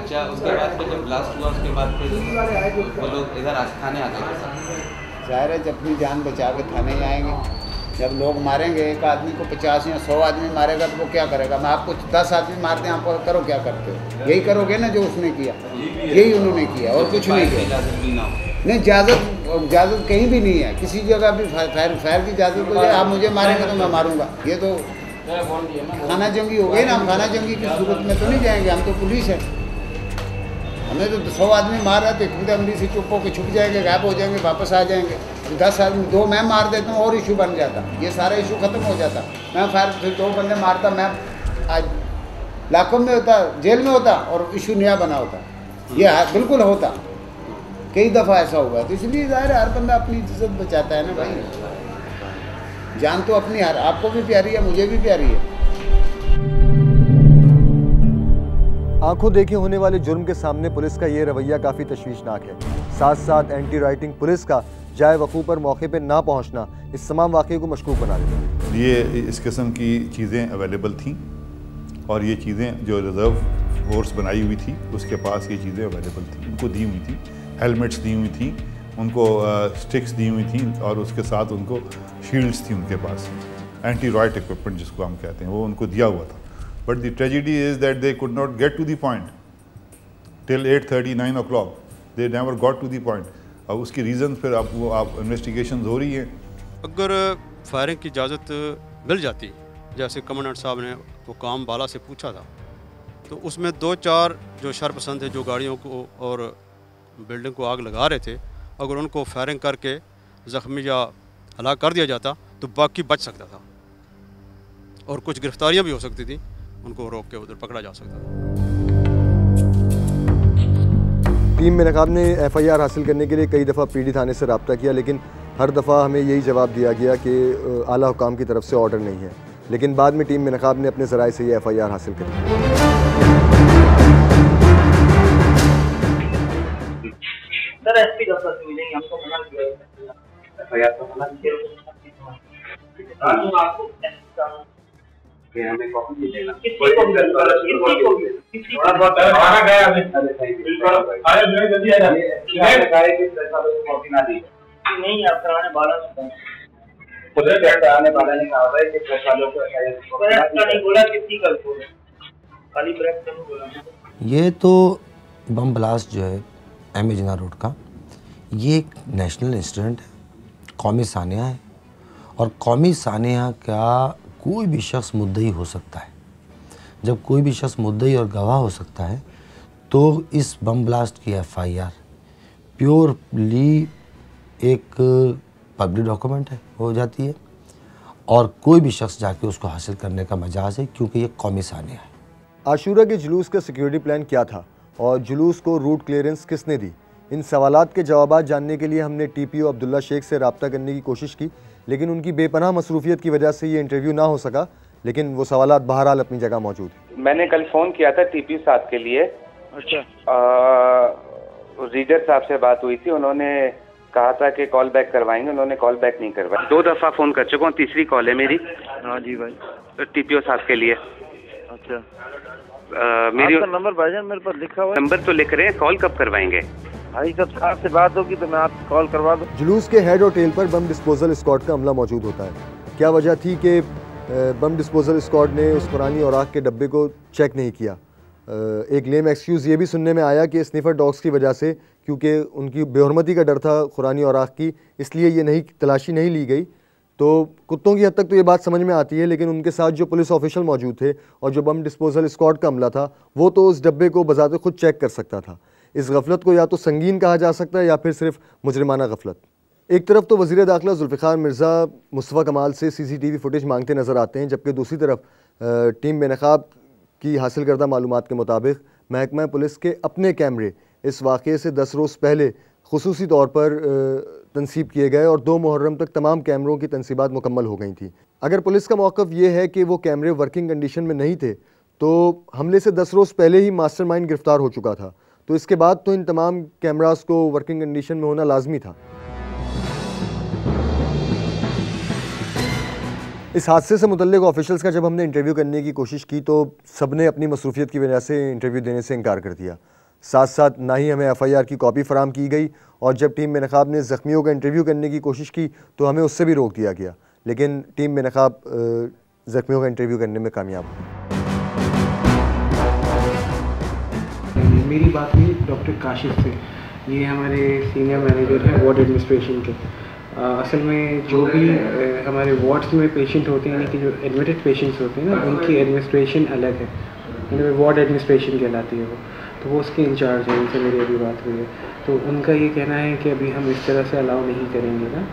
अच्छा, उसके बाद फिर जब ब्लास्ट हुआ उसके बाद फिर वो लोग इधर थाने आ गए? जाहिर है जब अपनी जान बचा के थाने आएंगे। जब लोग मारेंगे, एक आदमी को 50 या 100 आदमी मारेगा तो वो क्या करेगा? मैं आपको 10 आदमी मारते हैं, आप करो क्या करते हो? यही करोगे ना जो उसने किया, यही उन्होंने किया और कुछ नहीं किया। नहीं, इजाज़त कहीं भी नहीं है, किसी जगह भी फायर की इजाज़त हो जाए, आप मुझे मारेंगे तो मैं मारूंगा, ये तो खाना जंगी हो गई ना। हम खाना जंगी की सूरत में तो नहीं जाएंगे, हम तो पुलिस है। हमें तो 100 आदमी मार रहा तो एकदम से चुप होकर छुप जाएंगे, गायब हो जाएंगे, वापस आ जाएंगे। 10 आदमी 2 मैं मार देता हूँ और इशू बन जाता, ये सारा इशू ख़त्म हो जाता। मैं फायर 2 बंदे मारता, मैं आज लाखों में होता, जेल में होता और इशू नया बना होता। ये बिल्कुल होता, कई दफ़ा ऐसा हुआ। तो इसलिए ज़ाहिर है हर बंदा अपनी इज्जत बचाता है ना भाई। जान तो अपनी हर, आपको भी प्यारी है, मुझे भी प्यारी है। आंखों देखे होने वाले जुर्म के सामने पुलिस का ये रवैया काफ़ी तशवीशनाक है। साथ साथ एंटी राइटिंग पुलिस का जाए वक़ूफ़ पर मौके पर ना पहुंचना इस तमाम वाक़े को मशकूक बना देता है। ये इस किस्म की चीज़ें अवेलेबल थीं और ये चीज़ें जो रिज़र्व फोर्स बनाई हुई थी उसके पास ये चीज़ें अवेलेबल थी, उनको दी हुई थी। हेलमेट्स दी हुई थी उनको, स्टिक्स दी हुई थी और उसके साथ उनको शील्ड्स थी उनके पास, एंटी राइट इक्विपमेंट जिसको हम कहते हैं, वो उनको दिया हुआ था। But the tragedy is that they could not get to the point till 8:30 9 o'clock, they never got to the point. अब उसकी रीज़न फिर आप इन्वेस्टिगेशन हो रही है। अगर फायरिंग की इजाज़त मिल जाती, जैसे कमांडेंट साहब ने वो काम बाला से पूछा था, तो उसमें 2-4 जो शरपसंद थे जो गाड़ियों को और बिल्डिंग को आग लगा रहे थे, अगर उनको फायरिंग करके ज़ख्मी या हलाक कर दिया जाता तो बाकी बच सकता था और कुछ गिरफ्तारियां भी हो सकती थी, उनको रोक के उधर पकड़ा जा सकता था। टीम में नकाब ने FIR हासिल करने के लिए कई दफ़ा PD थाने से रब्ता किया, लेकिन हर दफ़ा हमें यही जवाब दिया गया कि आला हुकाम की तरफ से ऑर्डर नहीं है। लेकिन बाद में टीम में नकाब ने अपने ज़राए से ये FIR हासिल करी। सर एसपी दफ्तर से मिलेंगे, हमको मना किया FIR तो मना किया आपको कि हमें कॉपी नहीं देना, थोड़ा बहुत खाना गया हमें। बिल्कुल अरे मैं जल्दी आ जाए कि पैसा लोग कॉपी ना दी नहीं, आप कराने वाला उधर क्या कराने वाला ने कहा है कि पैसा लोग को नहीं बोला, किसी का बोला खाली ब्रेक नहीं बोला। ये तो बम ब्लास्ट जो है MA जिन्ना रोड का, ये एक नेशनल इंसिडेंट है, कौमी सानिया है और कौमी सानिया का कोई भी शख्स मुद्दई हो सकता है। जब कोई भी शख्स मुद्दई और गवाह हो सकता है तो इस बम ब्लास्ट की FIR प्योरली एक पब्लिक डॉक्यूमेंट है, हो जाती है और कोई भी शख्स जाके उसको हासिल करने का मजाज है, क्योंकि ये कौमी सानिया है। आशूरा के जुलूस का सिक्योरिटी प्लान क्या था और जुलूस को रूट क्लियरेंस किसने दी? इन सवालात के जवाबात जानने के लिए हमने TPO अब्दुल्ला शेख से रब्ता करने की कोशिश की, लेकिन उनकी बेपनाह मसरूफियत की वजह से ये इंटरव्यू ना हो सका। लेकिन वो सवालात बहरहाल अपनी जगह मौजूद है। मैंने कल फ़ोन किया था TPO साहब के लिए। अच्छा। रीडर साहब से बात हुई थी, उन्होंने कहा था कि कॉल बैक करवाएंगे, उन्होंने कॉल बैक नहीं करवाई। 2 दफ़ा फ़ोन कर चुका हूँ, तीसरी कॉल है मेरी। हाँ जी भाई। TPO साहब के लिए। अच्छा। मेरी आपका नंबर भाईजान मेरे पास लिखा हुआ है। नंबर तो लिख रहे हैं, कॉल कब करवाएंगे? भाई जब साहब से बात होगी तो मैं आपको कॉल करवा दूँ। जुलूस के हेड और टेल पर बम डिस्पोजल स्क्वाड का अमला मौजूद होता है। क्या वजह थी कि बम डिस्पोजल स्क्वाड ने उस पुरानी औराक के डब्बे को चेक नहीं किया? एक लेम एक्सक्यूज़ ये भी सुनने में आया कि स्निफर डॉग्स की वजह से, क्योंकि उनकी बेहरमती का डर था खुरानी औराक की, इसलिए ये तलाशी नहीं ली गई। तो कुत्तों की हद तक तो ये बात समझ में आती है, लेकिन उनके साथ जो पुलिस ऑफिशियल मौजूद थे और जो बम डिस्पोजल स्क्वाड का अमला था, वो तो उस डब्बे को बजाते खुद चेक कर सकता था। इस गफलत को या तो संगीन कहा जा सकता है या फिर सिर्फ मुजरिमाना गफलत। एक तरफ तो वज़ीर दाखिला जुल्फ़िकार मिर्ज़ा मुस्तफ़ा कमाल से CCTV फुटेज मांगते नज़र आते हैं, जबकि दूसरी तरफ टीम बेनकाब की हासिल करदा मालूमात के मुताबिक महकमा पुलिस के अपने कैमरे इस वाक़े से 10 रोज़ पहले खुसूसी तौर पर तनसीब किए गए और 2 मुहर्रम तक तमाम कैमरों की तनसीबात मुकम्मल हो गई थी। अगर पुलिस का मौक़िफ़ ये है कि वो कैमरे वर्किंग कंडीशन में नहीं थे, तो हमले से 10 रोज़ पहले ही मास्टरमाइंड गिरफ़्तार हो चुका था, तो इसके बाद तो इन तमाम कैमरास को वर्किंग कंडीशन में होना लाजमी था। इस हादसे से मुतल्लिक ऑफिशियल्स का जब हमने इंटरव्यू करने की कोशिश की तो सब ने अपनी मसरूफियत की वजह से इंटरव्यू देने से इनकार कर दिया। साथ साथ ना ही हमें FIR की कॉपी फराम की गई और जब टीम बेनकाब ने ज़ख्मियों का इंटरव्यू करने की कोशिश की तो हमें उससे भी रोक दिया गया, लेकिन टीम बेनकाब ज़ख्मियों का इंटरव्यू करने में कामयाब हुई। मेरी बात हुई डॉक्टर काशिफ से, ये हमारे सीनियर मैनेजर हैं वार्ड एडमिनिस्ट्रेशन के। असल में जो भी हमारे वार्ड्स में पेशेंट होते हैं, यानी कि जो एडमिटेड पेशेंट्स होते हैं ना, उनकी एडमिनिस्ट्रेशन अलग है, यानी वार्ड एडमिनिस्ट्रेशन कहलाती है वो, तो वो उसके इंचार्ज हैं। उनसे मेरी अभी बात हुई है, तो उनका ये कहना है कि अभी हम इस तरह से अलाउ नहीं करेंगे ना।